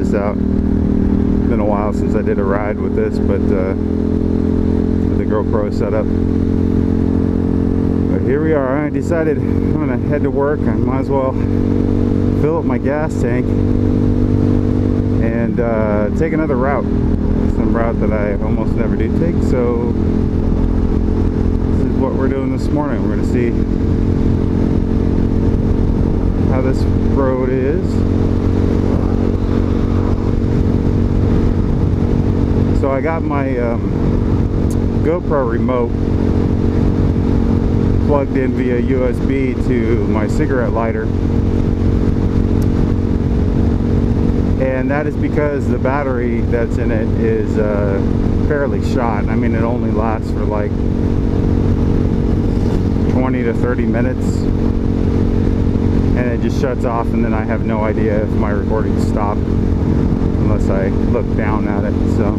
this out. It's been a while since I did a ride with this, but with the GoPro setup. But here we are. I decided I'm gonna head to work. I might as well fill up my gas tank and take another route. Some route that I almost never do take. So this is what we're doing this morning. We're gonna see how this road is. So I got my GoPro remote plugged in via USB to my cigarette lighter, and that is because the battery that's in it is fairly shot. I mean, it only lasts for like 20 to 30 minutes, and it just shuts off, and then I have no idea if my recording stopped unless I look down at it. So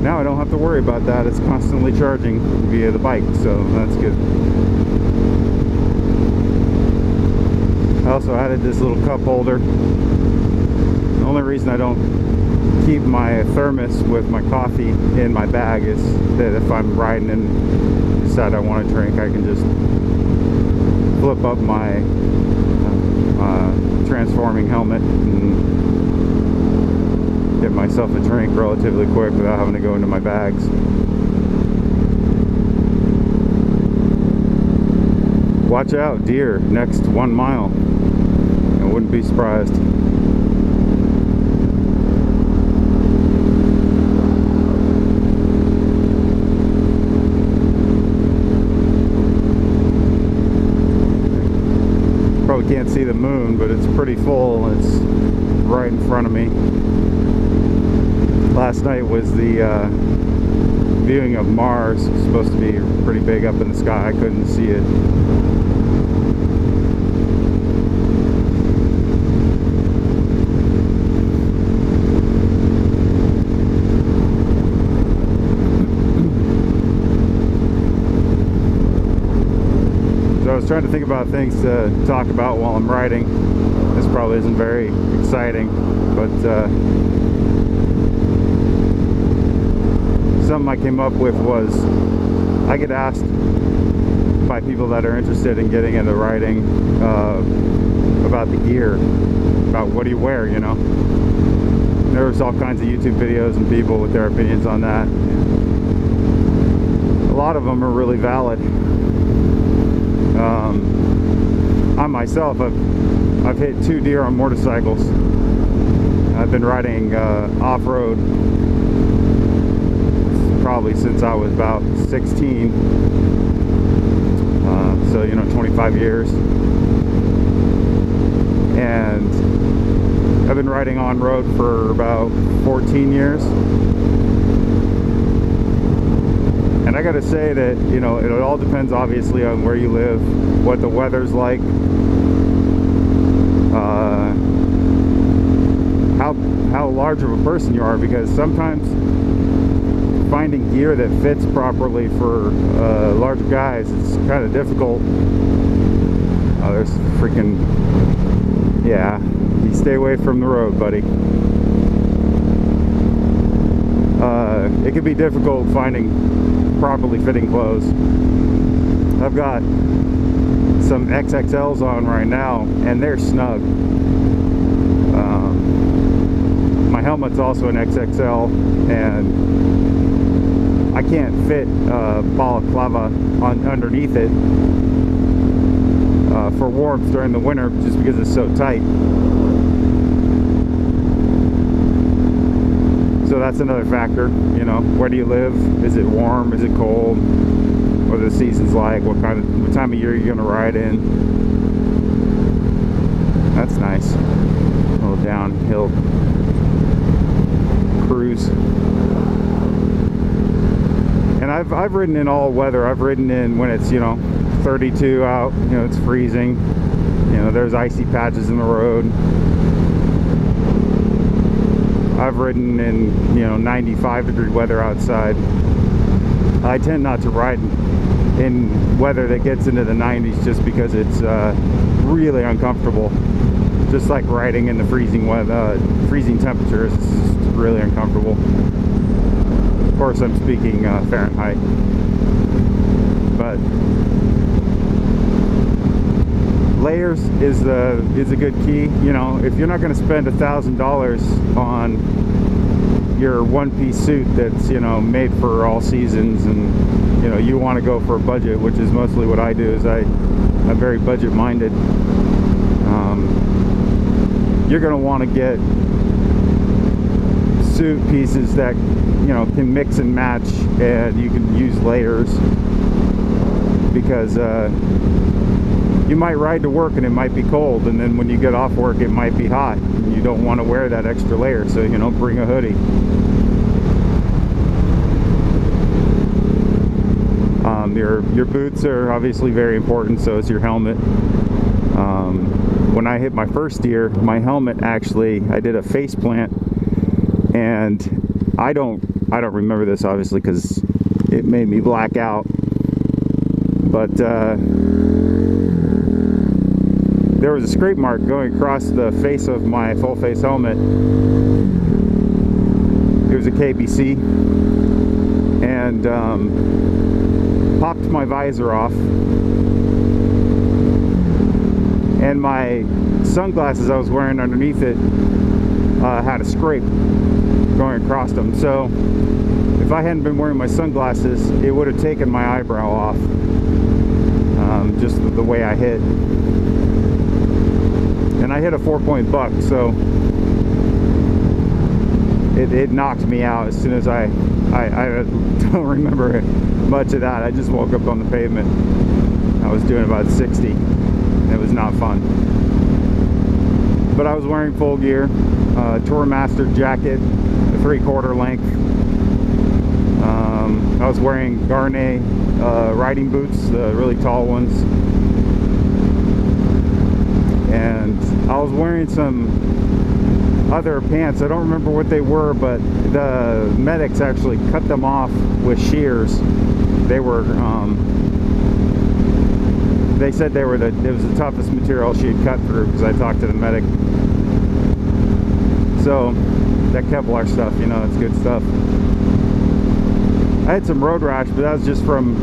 now I don't have to worry about that. It's constantly charging via the bike, so that's good. I also added this little cup holder. The only reason I don't keep my thermos with my coffee in my bag is that if I'm riding and decide I want to drink, I can just flip up my transforming helmet and get myself a drink relatively quick without having to go into my bags. Watch out, deer next 1 mile. I wouldn't be surprised. Probably can't see the moon, but it's pretty full. It's right in front of me. Last night was the viewing of Mars. It's supposed to be pretty big up in the sky. I couldn't see it. So I was trying to think about things to talk about while I'm riding. This probably isn't very exciting, but something I came up with was I get asked by people that are interested in getting into riding about the gear, about what do you wear, you know. There's all kinds of YouTube videos and people with their opinions on that. A lot of them are really valid. I myself, I've hit 2 deer on motorcycles. I've been riding off-road probably since I was about 16, so you know, 25 years. And I've been riding on road for about 14 years, and I gotta say that, you know, it all depends obviously on where you live, what the weather's like, how large of a person you are, because sometimes finding gear that fits properly for larger guys, it's kind of difficult. Oh, there's freaking, yeah, you stay away from the road, buddy. It can be difficult finding properly fitting clothes. I've got some XXLs on right now, and they're snug. My helmet's also an XXL, and I can't fit balaclava underneath it for warmth during the winter, just because it's so tight. So that's another factor, you know. Where do you live? Is it warm? Is it cold? What are the seasons like? What time of year you're gonna ride in? That's nice. A little downhill cruise. And I've ridden in all weather. I've ridden in when it's, you know, 32 out, you know, it's freezing. You know, there's icy patches in the road. I've ridden in, you know, 95-degree weather outside. I tend not to ride in weather that gets into the 90s just because it's really uncomfortable. just like riding in the freezing weather, freezing temperatures. It's just really uncomfortable. Of course, I'm speaking Fahrenheit, but layers is a good key. You know, if you're not going to spend $1,000 on your one-piece suit that's, you know, made for all seasons, and you know you want to go for a budget, which is mostly what I do. Is I'm very budget minded. You're going to want to get suit pieces that, you know, can mix and match, and you can use layers, because you might ride to work and it might be cold, and then when you get off work it might be hot, and you don't want to wear that extra layer. So, you know, bring a hoodie. Your boots are obviously very important, so is your helmet. When I hit my first deer, my helmet, actually, I did a face plant, and I don't remember this obviously because it made me black out, but there was a scrape mark going across the face of my full face helmet. It was a KBC, and popped my visor off, and my sunglasses I was wearing underneath it had a scrape going across them. So if I hadn't been wearing my sunglasses, it would have taken my eyebrow off, just the way I hit. And I hit a 4-point buck, so it knocked me out as soon as I don't remember much of that. I just woke up on the pavement. I was doing about 60. It was not fun. But I was wearing full gear, Tourmaster jacket, a 3/4 length. I was wearing Garnet riding boots, the really tall ones. And I was wearing some other pants. I don't remember what they were, but the medics actually cut them off with shears. They were, they said it was the toughest material she had cut through, because I talked to the medic. So that Kevlar stuff, you know, it's good stuff. I had some road rash, but that was just from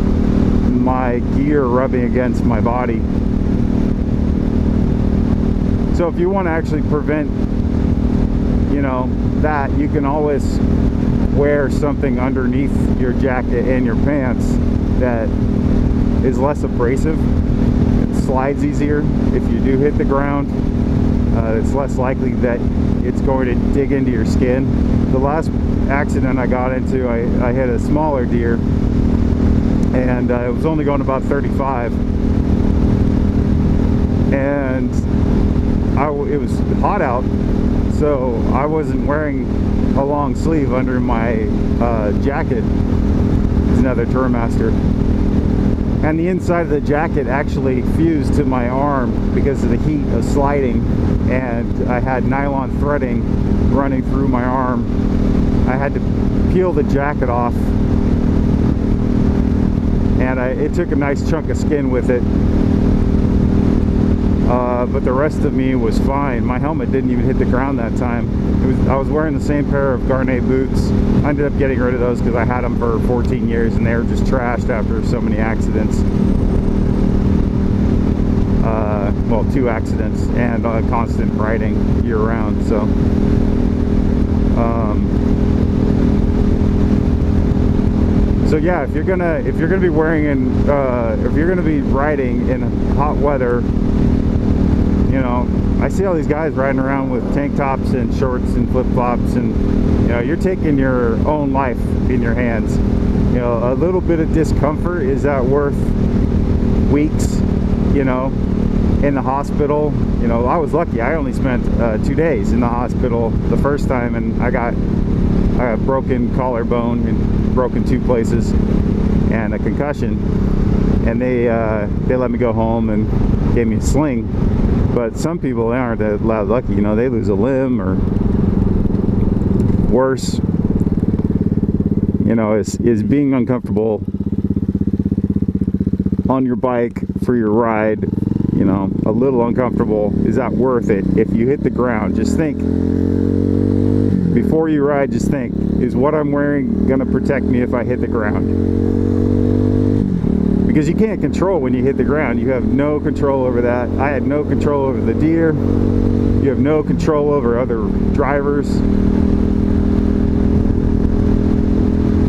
my gear rubbing against my body. So if you want to actually prevent, you know, that, you can always wear something underneath your jacket and your pants that is less abrasive. It slides easier if you do hit the ground. It's less likely that it's going to dig into your skin. The last accident I got into, I hit a smaller deer, and it was only going about 35, and it was hot out, so I wasn't wearing a long sleeve under my jacket. It's another Tourmaster, and the inside of the jacket actually fused to my arm because of the heat of sliding, and I had nylon threading running through my arm. I had to peel the jacket off, and it took a nice chunk of skin with it, but the rest of me was fine. My helmet didn't even hit the ground that time. I was wearing the same pair of Garnet boots. I ended up getting rid of those because I had them for 14 years and they were just trashed after so many accidents. Well, 2 accidents and constant riding year round. So so yeah, if you're gonna be wearing if you're gonna be riding in hot weather, you know, I see all these guys riding around with tank tops and shorts and flip-flops, and you know, you're taking your own life in your hands. You know, a little bit of discomfort, is that worth weeks, you know, in the hospital? You know, I was lucky. I only spent 2 days in the hospital the first time, and I got a broken collarbone and broken 2 places and a concussion, and they let me go home and gave me a sling. But some people, they aren't that lucky, you know, they lose a limb or worse. You know, is being uncomfortable on your bike for your ride, you know, a little uncomfortable. Is that worth it? If you hit the ground, just think, before you ride, just think, is what I'm wearing going to protect me if I hit the ground? Because you can't control when you hit the ground. You have no control over that. I had no control over the deer. You have no control over other drivers.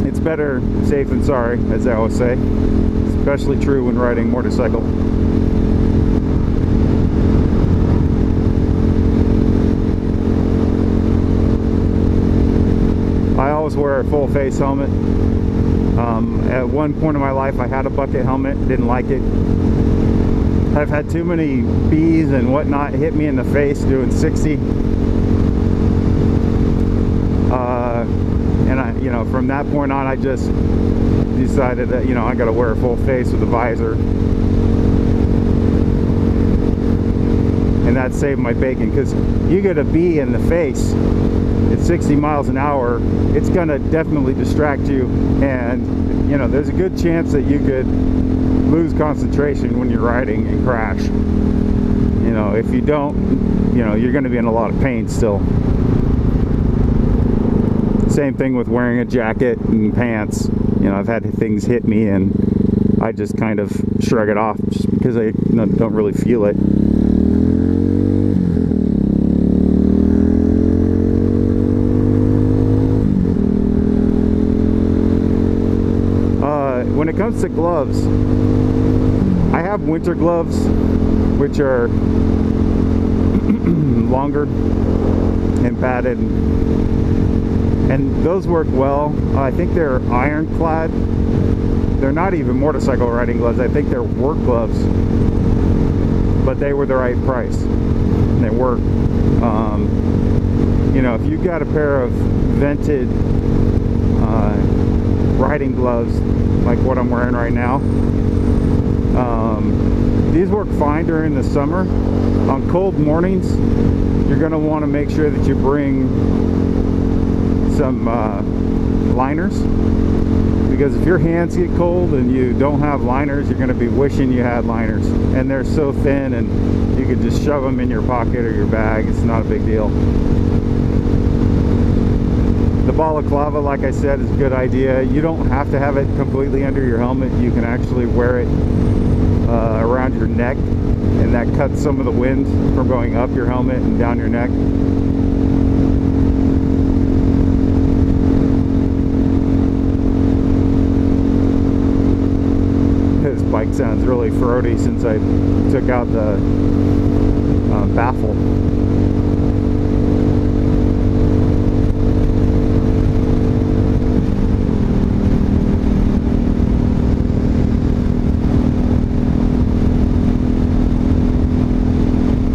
It's better safe than sorry, as I always say. Especially true when riding motorcycle. I always wear a full face helmet. At one point in my life I had a bucket helmet, didn't like it. I've had too many bees and whatnot hit me in the face doing 60. And I, you know, from that point on I just decided that, you know, I gotta wear a full face with a visor. And that saved my bacon, because you get a bee in the face at 60 miles an hour, it's gonna definitely distract you, and you know, there's a good chance that you could lose concentration when you're riding and crash. You know, if you don't, you know, you're gonna be in a lot of pain still. Same thing with wearing a jacket and pants. You know, I've had things hit me and I just kind of shrug it off just because I don't really feel it. When it comes to gloves, I have winter gloves, which are longer and padded, and those work well. I think they're ironclad. They're not even motorcycle riding gloves. I think they're work gloves, but they were the right price. They work. You know, if you've got a pair of vented riding gloves like what I'm wearing right now, these work fine during the summer. On cold mornings, you're going to want to make sure that you bring some liners, because if your hands get cold and you don't have liners, you're going to be wishing you had liners. And they're so thin, and you could just shove them in your pocket or your bag. It's not a big deal. The balaclava, like I said, is a good idea. You don't have to have it completely under your helmet. You can actually wear it around your neck, and that cuts some of the wind from going up your helmet and down your neck. This bike sounds really throaty since I took out the baffle.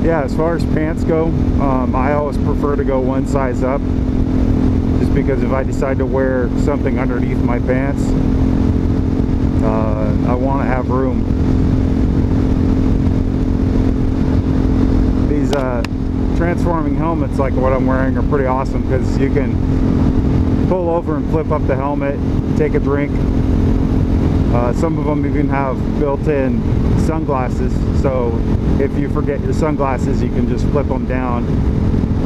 Yeah, as far as pants go, I always prefer to go one size up, just because if I decide to wear something underneath my pants, I want to have room. These transforming helmets like what I'm wearing are pretty awesome, because you can pull over and flip up the helmet, take a drink. Some of them even have built-in sunglasses, so if you forget your sunglasses, you can just flip them down.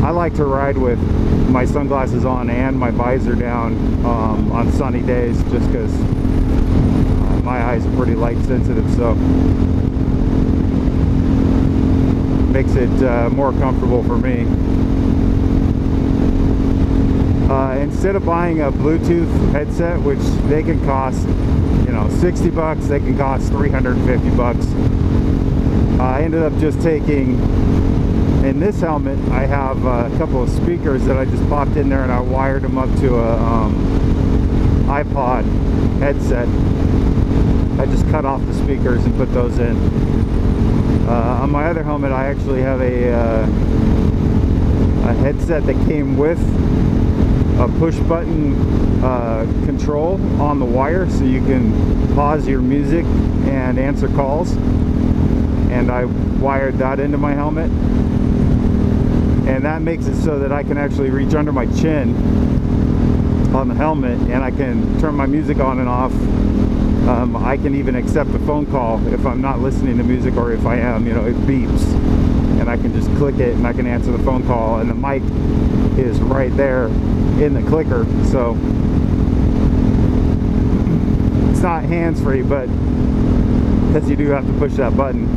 I like to ride with my sunglasses on and my visor down on sunny days, just because my eyes are pretty light sensitive, so makes it more comfortable for me. Instead of buying a Bluetooth headset, which they can cost, you know, 60 bucks, they can cost 350 bucks. I ended up just taking, in this helmet, I have a couple of speakers that I just popped in there, and I wired them up to a iPod headset. I just cut off the speakers and put those in. On my other helmet, I actually have a headset that came with a push button control on the wire, so you can pause your music and answer calls, and I wired that into my helmet, and that makes it so that I can actually reach under my chin on the helmet, and I can turn my music on and off. I can even accept a phone call if I'm not listening to music, or if I am, you know, it beeps and I can just click it and I can answer the phone call, and the mic is right there in the clicker. So it's not hands-free, but because you do have to push that button,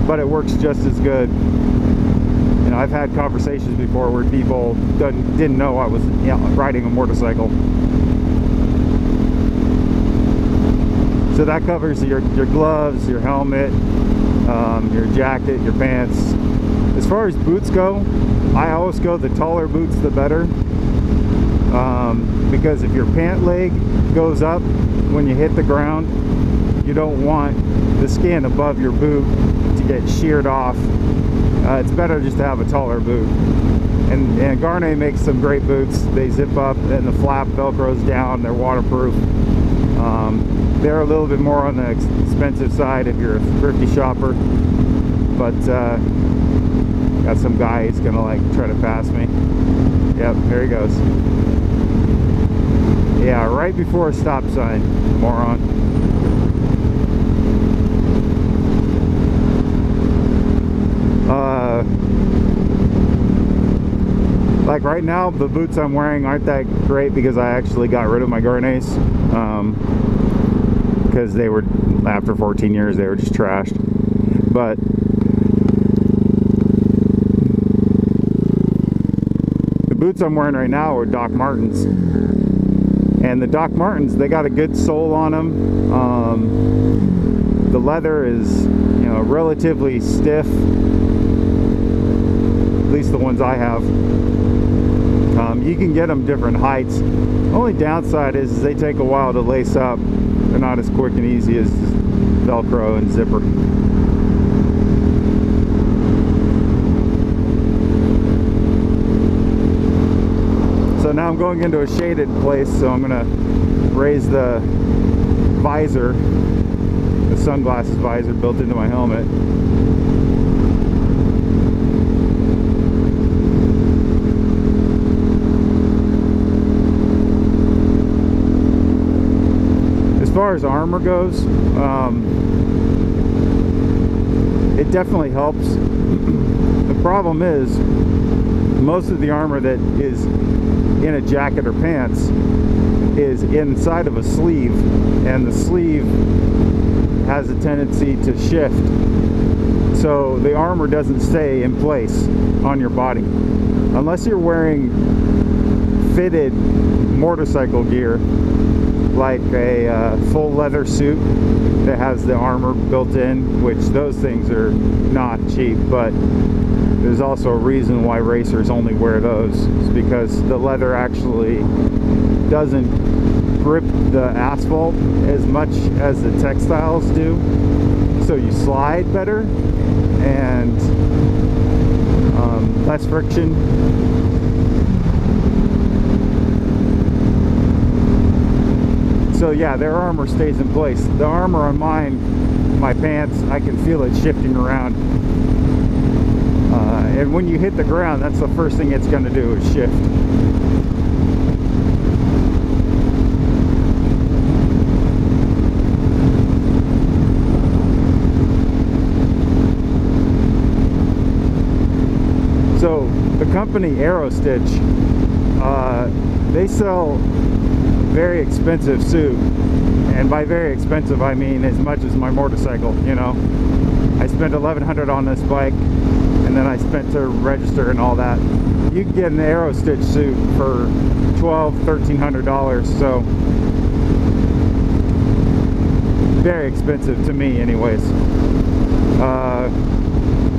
but it works just as good. You know, I've had conversations before where people didn't know I was, you know, riding a motorcycle. So that covers your gloves, your helmet, your jacket, your pants. As far as boots go, I always go the taller boots the better, because if your pant leg goes up when you hit the ground, you don't want the skin above your boot to get sheared off. It's better just to have a taller boot. And Gaerne makes some great boots. They zip up and the flap velcros down. They're waterproof. They're a little bit more on the expensive side if you're a thrifty shopper, but got some guy who's gonna like try to pass me. Yep, there he goes. Yeah, right before a stop sign, moron. Like right now, the boots I'm wearing aren't that great because I actually got rid of my Gaernes. Because they were, after 14 years, they were just trashed. But the boots I'm wearing right now are Doc Martens, and the Doc Martens, they got a good sole on them. The leather is, you know, relatively stiff, at least the ones I have. You can get them different heights. Only downside is they take a while to lace up. They're not as quick and easy as Velcro and zipper. So now I'm going into a shaded place, so I'm gonna raise the visor, the sunglasses visor built into my helmet. As far as armor goes, it definitely helps. The problem is most of the armor that is in a jacket or pants is inside of a sleeve, and the sleeve has a tendency to shift, so the armor doesn't stay in place on your body unless you're wearing fitted motorcycle gear, like a full leather suit that has the armor built in, which those things are not cheap, but there's also a reason why racers only wear those. It's because the leather actually doesn't grip the asphalt as much as the textiles do, so you slide better and less friction. So yeah, their armor stays in place. The armor on mine, my pants, I can feel it shifting around. And when you hit the ground, that's the first thing it's going to do, is shift. So the company Aerostitch, they sell very expensive suit, and by very expensive I mean as much as my motorcycle. You know, I spent $1,100 on this bike, and then I spent to register and all that. You can get an Aerostitch suit for $1,200–1,300, so very expensive to me anyways.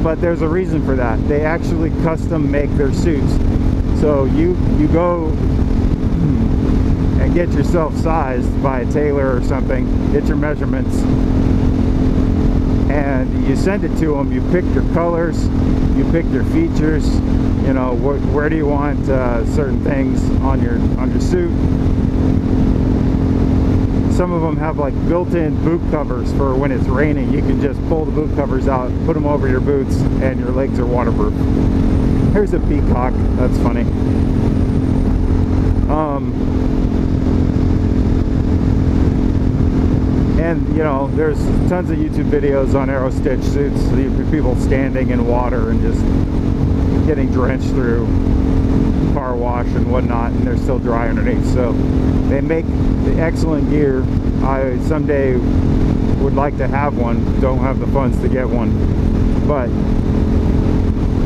But there's a reason for that. They actually custom make their suits, so you go and get yourself sized by a tailor or something, get your measurements, and you send it to them. You pick your colors, you pick your features, you know, where do you want certain things on your suit. Some of them have like built-in boot covers for when it's raining. You can just pull the boot covers out, put them over your boots, and your legs are waterproof. Here's a peacock. That's funny. And you know, there's tons of YouTube videos on Aero Stitch suits, people standing in water and just getting drenched through car wash and whatnot, and they're still dry underneath. So they make the excellent gear. I someday would like to have one, don't have the funds to get one, but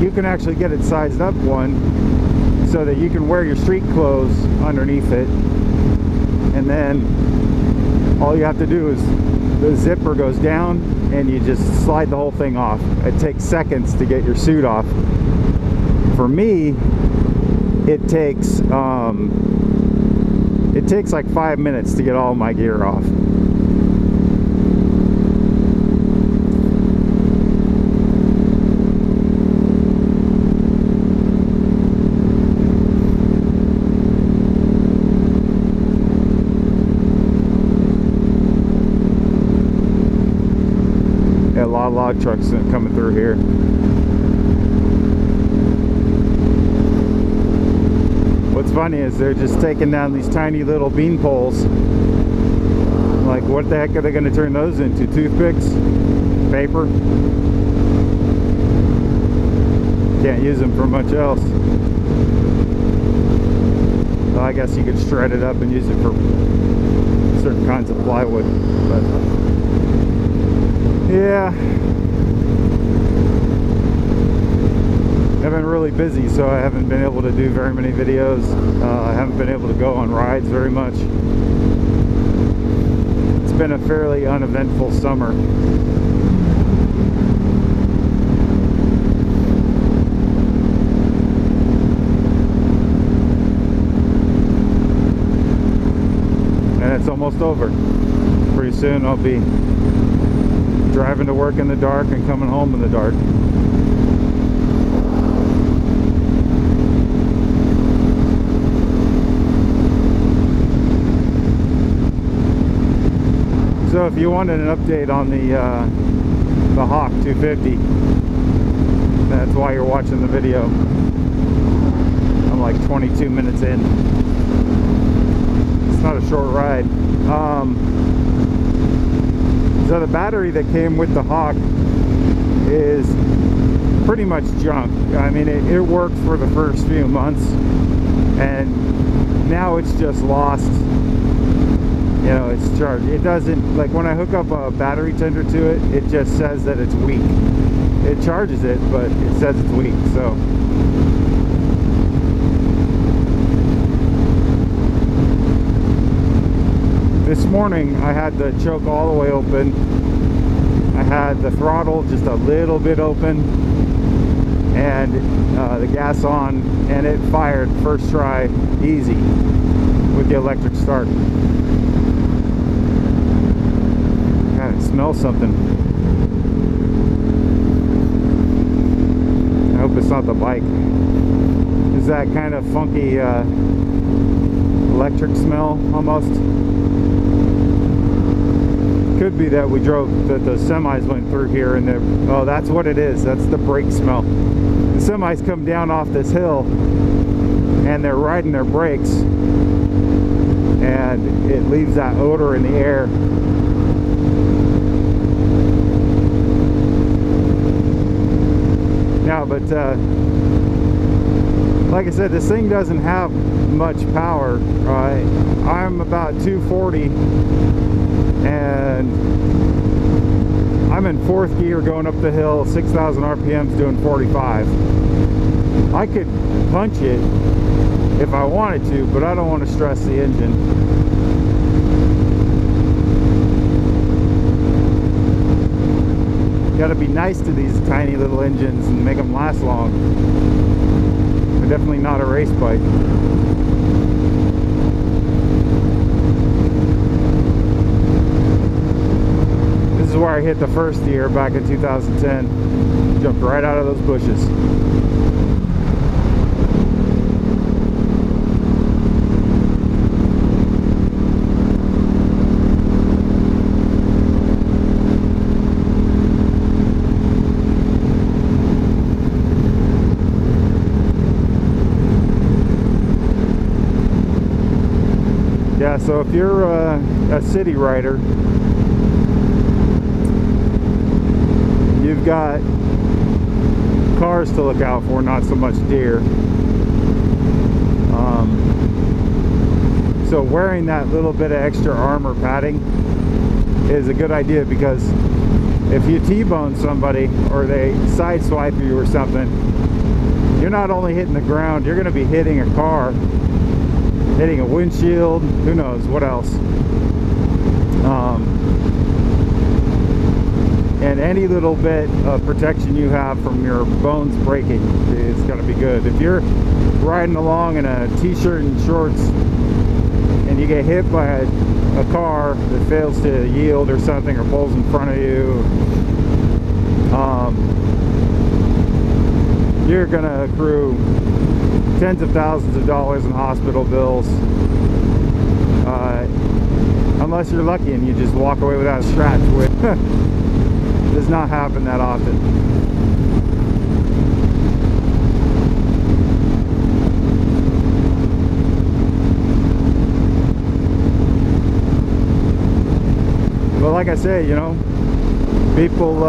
you can actually get it sized up one so that you can wear your street clothes underneath it, and then all you have to do is the zipper goes down and you just slide the whole thing off. It takes seconds to get your suit off. For me, it takes like 5 minutes to get all my gear off. A lot of log trucks coming through here. What's funny is they're just taking down these tiny little bean poles. Like, what the heck are they going to turn those into? Toothpicks? Paper? Can't use them for much else. Well, I guess you could shred it up and use it for certain kinds of plywood, but yeah, I've been really busy, so I haven't been able to do very many videos. I haven't been able to go on rides very much. It's been a fairly uneventful summer. And it's almost over. Pretty soon I'll be driving to work in the dark and coming home in the dark. So if you wanted an update on the Hawk 250, that's why you're watching the video. I'm like 22 minutes in. It's not a short ride. So the battery that came with the Hawk is pretty much junk. I mean, it worked for the first few months, and now it's just lost. You know, it's charged. It doesn't, like when I hook up a battery tender to it, it just says that it's weak. It charges it, but it says it's weak. So this morning I had the choke all the way open. I had the throttle just a little bit open, and the gas on, and it fired first try easy with the electric start. God, it smells something. I hope it's not the bike. Is that kind of funky electric smell almost? Could be that we drove, that the semis went through here, and oh, that's what it is. That's the brake smell. The semis come down off this hill and they're riding their brakes, and it leaves that odor in the air. Now, but like I said, this thing doesn't have much power. I'm about 240, and I'm in fourth gear going up the hill, 6,000 RPMs doing 45. I could punch it if I wanted to, but I don't want to stress the engine. Got to be nice to these tiny little engines and make them last long. They're definitely not a race bike. This is where I hit the first deer back in 2010. Jumped right out of those bushes. Yeah, so if you're a city rider, you've got cars to look out for, not so much deer. So wearing that little bit of extra armor padding is a good idea, because if you T-bone somebody or they sideswipe you or something, you're not only hitting the ground, you're going to be hitting a car, hitting a windshield, who knows what else. And any little bit of protection you have from your bones breaking is going to be good. If you're riding along in a t-shirt and shorts and you get hit by a car that fails to yield or something, or pulls in front of you, you're going to accrue tens of thousands of dollars in hospital bills, unless you're lucky and you just walk away without a scratch, which does not happen that often. But like I say, you know, people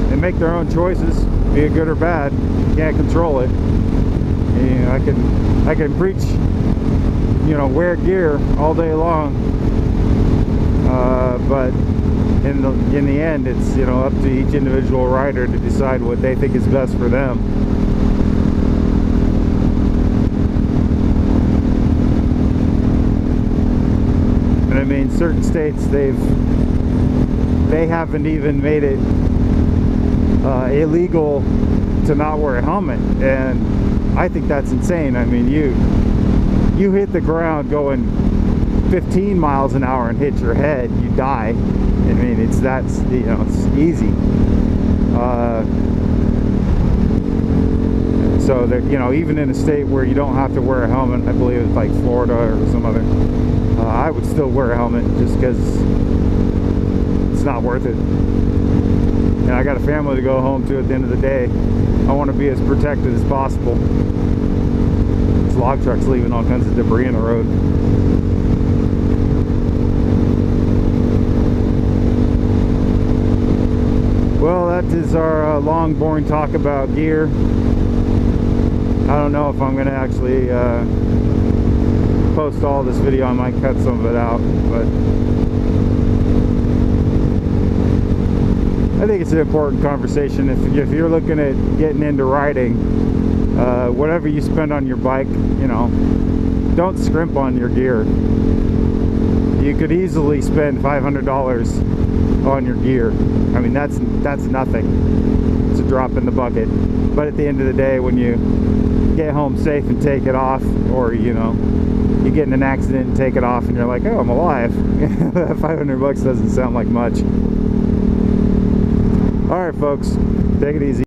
they make their own choices, be it good or bad. You can't control it. You know, I can preach, you know, wear gear all day long, but in the end, it's, you know, up to each individual rider to decide what they think is best for them. And I mean, certain states, they haven't even made it illegal to not wear a helmet, and I think that's insane. I mean, you hit the ground going 15 miles an hour and hit your head, you die. I mean, that's, you know, it's easy. So that, you know, even in a state where you don't have to wear a helmet, I believe it's like Florida or some other, I would still wear a helmet, just because it's not worth it. And I got a family to go home to at the end of the day. I want to be as protected as possible. This log truck's leaving all kinds of debris in the road. Well, that is our long, boring talk about gear. I don't know if I'm going to actually post all this video. I might cut some of it out, but I think it's an important conversation. If you're looking at getting into riding, whatever you spend on your bike, you know, don't scrimp on your gear. You could easily spend $500 on your gear. I mean, that's nothing. It's a drop in the bucket. But at the end of the day, when you get home safe and take it off, or, you know, you get in an accident and take it off and you're like, oh, I'm alive. That $500 doesn't sound like much. All right, folks, take it easy.